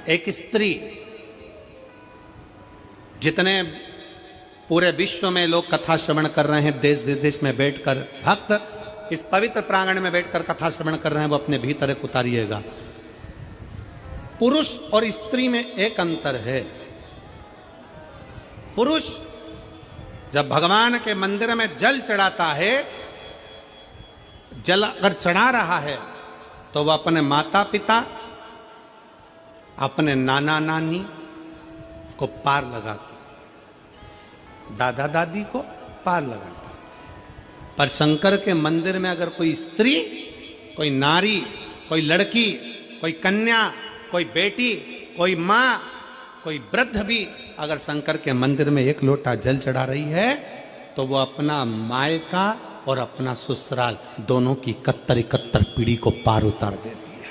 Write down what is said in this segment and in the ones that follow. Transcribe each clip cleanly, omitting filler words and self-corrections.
एक स्त्री, जितने पूरे विश्व में लोग कथा श्रवण कर रहे हैं, देश विदेश में बैठकर भक्त इस पवित्र प्रांगण में बैठकर कथा श्रवण कर रहे हैं, वो अपने भीतर एक उतारिएगा। पुरुष और स्त्री में एक अंतर है। पुरुष जब भगवान के मंदिर में जल चढ़ाता है, जल अगर चढ़ा रहा है तो वह अपने माता पिता, अपने नाना नानी को पार लगाता है, दादा दादी को पार लगाता है। पर शंकर के मंदिर में अगर कोई स्त्री, कोई नारी, कोई लड़की, कोई कन्या, कोई बेटी, कोई माँ, कोई वृद्ध भी अगर शंकर के मंदिर में एक लोटा जल चढ़ा रही है तो वो अपना मायका और अपना ससुराल दोनों की 71 पीढ़ी को पार उतार देती है।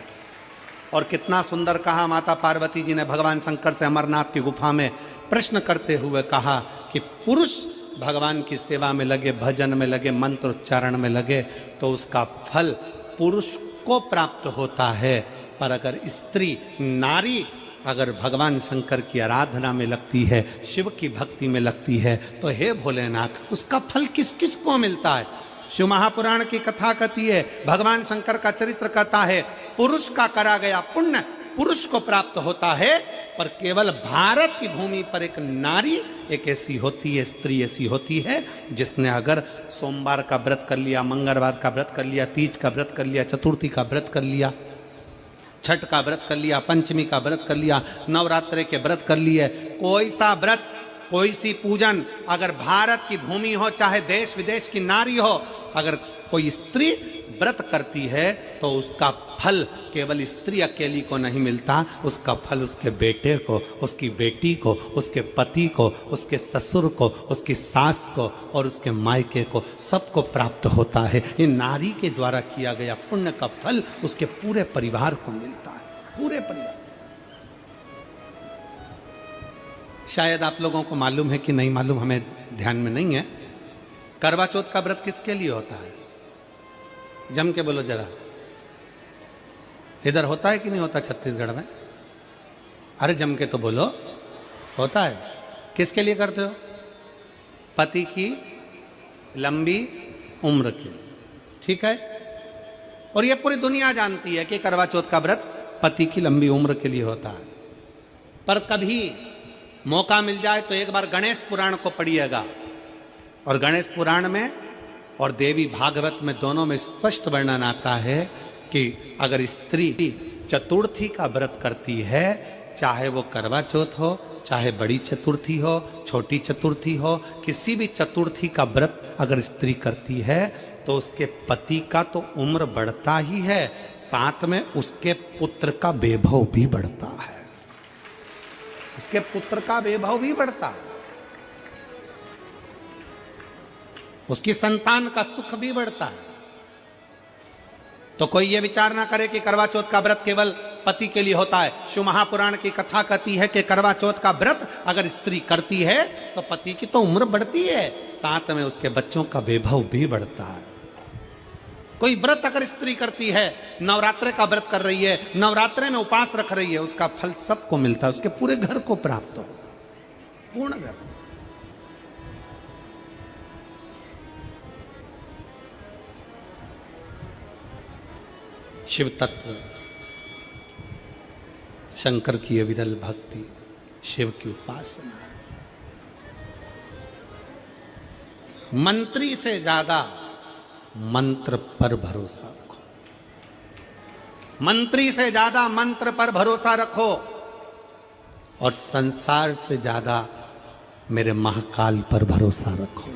और कितना सुंदर कहा माता पार्वती जी ने भगवान शंकर से अमरनाथ की गुफा में प्रश्न करते हुए कहा कि पुरुष भगवान की सेवा में लगे, भजन में लगे, मंत्र उच्चारण में लगे तो उसका फल पुरुष को प्राप्त होता है, पर अगर स्त्री, नारी अगर भगवान शंकर की आराधना में लगती है, शिव की भक्ति में लगती है, तो हे भोलेनाथ उसका फल किस किस को मिलता है। शिव महापुराण की कथा कहती है, भगवान शंकर का चरित्र कहता है, पुरुष का करा गया पुण्य पुरुष को प्राप्त होता है, पर केवल भारत की भूमि पर एक नारी एक ऐसी होती है, स्त्री ऐसी होती है जिसने अगर सोमवार का व्रत कर लिया, मंगलवार का व्रत कर लिया, तीज का व्रत कर लिया, चतुर्थी का व्रत कर लिया, छठ का व्रत कर लिया, पंचमी का व्रत कर लिया, नवरात्रे के व्रत कर लिए, कोई सा व्रत, कोई सी पूजन अगर भारत की भूमि हो, चाहे देश विदेश की नारी हो, अगर कोई स्त्री व्रत करती है तो उसका फल केवल स्त्री अकेली को नहीं मिलता, उसका फल उसके बेटे को, उसकी बेटी को, उसके पति को, उसके ससुर को, उसकी सास को और उसके मायके को, सबको प्राप्त होता है। ये नारी के द्वारा किया गया पुण्य का फल उसके पूरे परिवार को मिलता है, पूरे परिवार। शायद आप लोगों को मालूम है कि नहीं मालूम, हमें ध्यान में नहीं है, करवा चौथ का व्रत किसके लिए होता है? जम के बोलो जरा, इधर होता है कि नहीं होता छत्तीसगढ़ में? अरे जम के तो बोलो, होता है। किसके लिए करते हो? पति की लंबी उम्र के, ठीक है। और ये पूरी दुनिया जानती है कि करवा चौथ का व्रत पति की लंबी उम्र के लिए होता है। पर कभी मौका मिल जाए तो एक बार गणेश पुराण को पढ़िएगा, और गणेश पुराण में और देवी भागवत में दोनों में स्पष्ट वर्णन आता है कि अगर स्त्री चतुर्थी का व्रत करती है, चाहे वो करवा चौथ हो, चाहे बड़ी चतुर्थी हो, छोटी चतुर्थी हो, किसी भी चतुर्थी का व्रत अगर स्त्री करती है तो उसके पति का तो उम्र बढ़ता ही है, साथ में उसके पुत्र का वैभव भी बढ़ता है, उसके पुत्र का वैभव भी बढ़ता है, उसकी संतान का सुख भी बढ़ता है। तो कोई ये विचार ना करे कि करवा चौथ का व्रत केवल पति के लिए होता है। शिव महापुराण की कथा कहती है कि करवा चौथ का व्रत अगर स्त्री करती है तो पति की तो उम्र बढ़ती है, साथ में उसके बच्चों का वैभव भी बढ़ता है। कोई व्रत अगर स्त्री करती है, नवरात्रे का व्रत कर रही है, नवरात्रे में उपवास रख रही है, उसका फल सबको मिलता है, उसके पूरे घर को प्राप्त हो, पूर्ण घर। शिव तत्व, शंकर की अविरल भक्ति, शिव की उपासना। मंत्री से ज्यादा मंत्र पर भरोसा रखो, मंत्री से ज्यादा मंत्र पर भरोसा रखो, और संसार से ज्यादा मेरे महाकाल पर भरोसा रखो।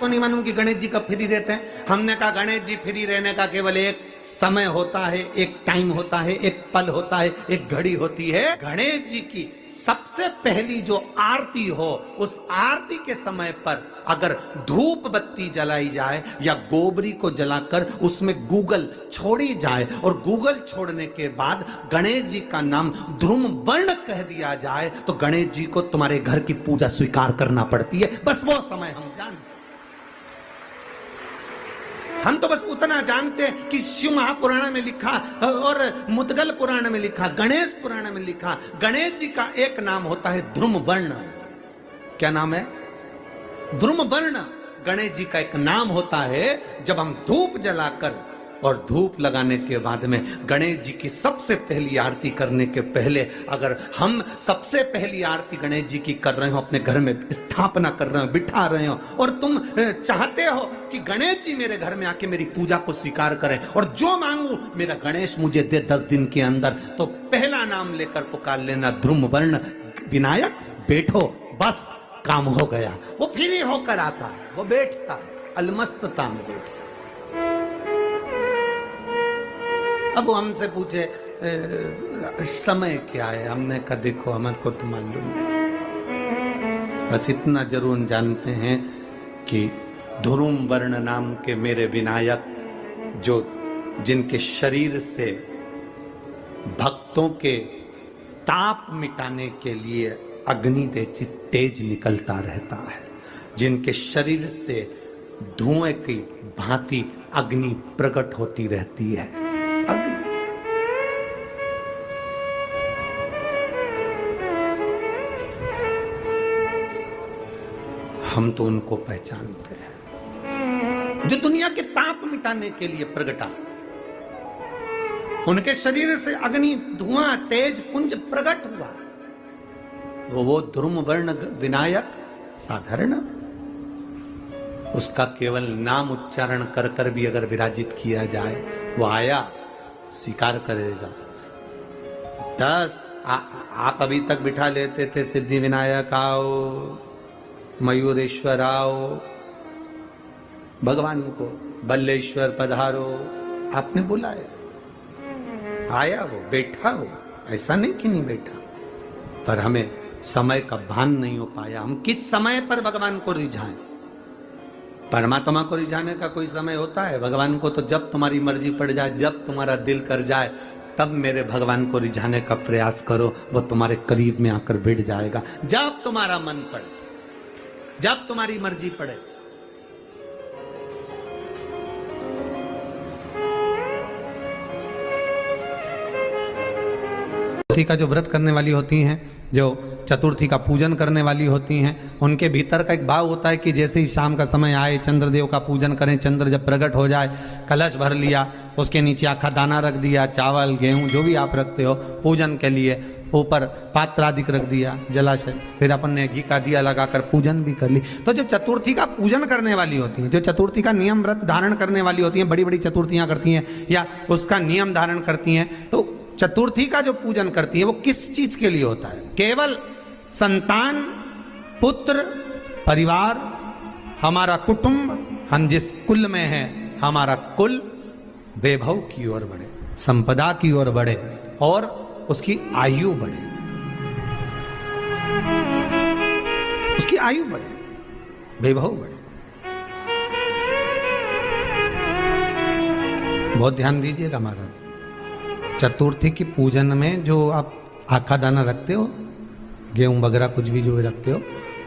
तो नहीं मालूम कि गणेश जी कब फ्री रहते हैं? हमने कहा गणेश जी फ्री रहने का केवल एक समय होता है, एक टाइम होता है, एक पल होता है, एक घड़ी होती है। गणेश जी की सबसे पहली जो आरती हो, उस आरती के समय पर अगर धूप बत्ती जलाई जाए या गोबरी को जलाकर उसमें गूगल छोड़ी जाए, और गूगल छोड़ने के बाद गणेश जी का नाम ध्रुम वर्ण कह दिया जाए, तो गणेश जी को तुम्हारे घर की पूजा स्वीकार करना पड़ती है। बस वो समय हम जानते। हम तो बस उतना जानते हैं कि शिव महापुराण में लिखा और मुद्गल पुराण में लिखा, गणेश पुराण में लिखा, गणेश जी का एक नाम होता है ध्रुमवर्ण। क्या नाम है? ध्रुमवर्ण गणेश जी का एक नाम होता है। जब हम धूप जलाकर और धूप लगाने के बाद में गणेश जी की सबसे पहली आरती करने के पहले अगर हम सबसे पहली आरती गणेश जी की कर रहे हो, अपने घर में स्थापना कर रहे हो, बिठा रहे हो, और तुम चाहते हो कि गणेश जी मेरे घर में आके मेरी पूजा को स्वीकार करें और जो मांगू मेरा गणेश मुझे दे 10 दिन के अंदर, तो पहला नाम लेकर पुकार लेना ध्रुमवर्ण विनायक, बैठो, बस काम हो गया। वो फ्री होकर आता है, वो बैठता, अलमस्तता में बैठता। अब वो हमसे पूछे समय क्या है, हमने कहा देखो हमारे को तो मालूम नहीं, बस इतना जरूर जानते हैं कि ध्रुमवर्ण नाम के मेरे विनायक, जो जिनके शरीर से भक्तों के ताप मिटाने के लिए अग्नि तेज निकलता रहता है, जिनके शरीर से धुएं की भांति अग्नि प्रकट होती रहती है। हम तो उनको पहचानते हैं जो दुनिया के ताप मिटाने के लिए प्रगटा, उनके शरीर से अग्नि धुआं तेज पुंज प्रकट हुआ। वो ध्रुमवर्ण विनायक साधारण, उसका केवल नाम उच्चारण कर कर भी अगर विराजित किया जाए, वो आया स्वीकार करेगा। 10 आप अभी तक बिठा लेते थे सिद्धि विनायक आओ, मयूरेश्वर आओ, भगवान को बल्लेश्वर पधारो, आपने बुलाया, आया वो, बैठा वो, ऐसा नहीं कि नहीं बैठा, पर हमें समय का भान नहीं हो पाया। हम किस समय पर भगवान को रिझाएं? परमात्मा को रिझाने का कोई समय होता है? भगवान को तो जब तुम्हारी मर्जी पड़ जाए, जब तुम्हारा दिल कर जाए, तब मेरे भगवान को रिझाने का प्रयास करो, वो तुम्हारे करीब में आकर बैठ जाएगा। जब तुम्हारा मन पड़े, जब तुम्हारी मर्जी पड़े। चतुर्थी का जो व्रत करने वाली होती हैं, जो चतुर्थी का पूजन करने वाली होती हैं, उनके भीतर का एक भाव होता है कि जैसे ही शाम का समय आए चंद्रदेव का पूजन करें, चंद्र जब प्रकट हो जाए, कलश भर लिया, उसके नीचे आखा दाना रख दिया, चावल गेहूं जो भी आप रखते हो पूजन के लिए, ऊपर पात्र आदि रख दिया, जलाशय, फिर अपन ने घी का दिया लगाकर पूजन भी कर ली। तो जो चतुर्थी का पूजन करने वाली होती हैं, जो चतुर्थी का नियम व्रत धारण करने वाली होती हैं, बड़ी बड़ी चतुर्थियां करती हैं या उसका नियम धारण करती हैं, तो चतुर्थी का जो पूजन करती है वो किस चीज के लिए होता है? केवल संतान, पुत्र, परिवार, हमारा कुटुंब, हम जिस कुल में हैं, हमारा कुल वैभव की ओर बढ़े, संपदा की ओर बढ़े और उसकी आयु बढ़े, उसकी आयु बढ़े, वैभव बढ़े। बहुत ध्यान दीजिएगा महाराज, चतुर्थी की पूजन में जो आप आखा दाना रखते हो, गेहूं वगैरह कुछ भी जो रखते हो,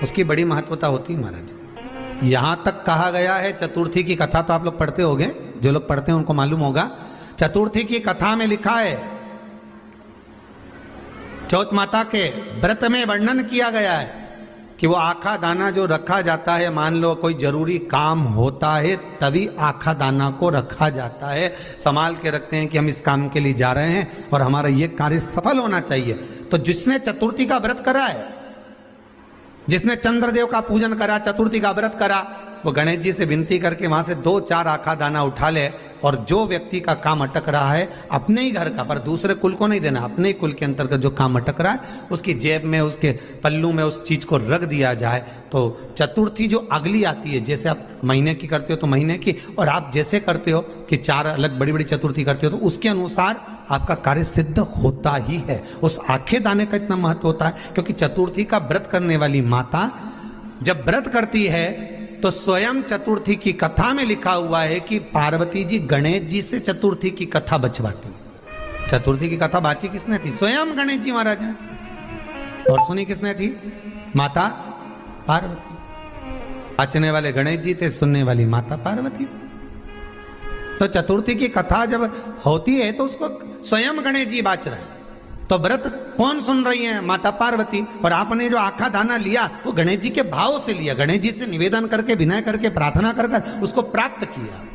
उसकी बड़ी महत्वता होती है महाराज। यहां तक कहा गया है, चतुर्थी की कथा तो आप लोग पढ़ते होंगे, जो लोग पढ़ते हैं उनको मालूम होगा, चतुर्थी की कथा में लिखा है, चौथ माता के व्रत में वर्णन किया गया है कि वो आखा दाना जो रखा जाता है, मान लो कोई जरूरी काम होता है तभी आखा दाना को रखा जाता है, संभाल के रखते हैं कि हम इस काम के लिए जा रहे हैं और हमारा ये कार्य सफल होना चाहिए। तो जिसने चतुर्थी का व्रत करा है, जिसने चंद्रदेव का पूजन करा, चतुर्थी का व्रत करा, वो गणेश जी से विनती करके वहां से 2-4 आखा दाना उठा ले, और जो व्यक्ति का काम अटक रहा है अपने ही घर का, पर दूसरे कुल को नहीं देना, अपने ही कुल के अंतर्गत जो काम अटक रहा है उसकी जेब में, उसके पल्लू में उस चीज को रख दिया जाए। तो चतुर्थी जो अगली आती है, जैसे आप महीने की करते हो तो महीने की, और आप जैसे करते हो कि 4 अलग बड़ी बड़ी चतुर्थी करते हो, तो उसके अनुसार आपका कार्य सिद्ध होता ही है। उस आखे दाने का इतना महत्व होता है क्योंकि चतुर्थी का व्रत करने वाली माता जब व्रत करती है तो स्वयं चतुर्थी की कथा में लिखा हुआ है कि पार्वती जी गणेश जी से चतुर्थी की कथा बचवाती। चतुर्थी की कथा बाची किसने थी? स्वयं गणेश जी महाराज ने। और सुनी किसने थी? माता पार्वती। बाचने वाले गणेश जी थे, सुनने वाली माता पार्वती थी। तो चतुर्थी की कथा जब होती है तो उसको स्वयं गणेश जी बाच रहे हैं, तो व्रत कौन सुन रही है? माता पार्वती। और आपने जो आखा दाना लिया वो गणेश जी के भाव से लिया, गणेश जी से निवेदन करके, विनय करके, प्रार्थना कर उसको प्राप्त किया।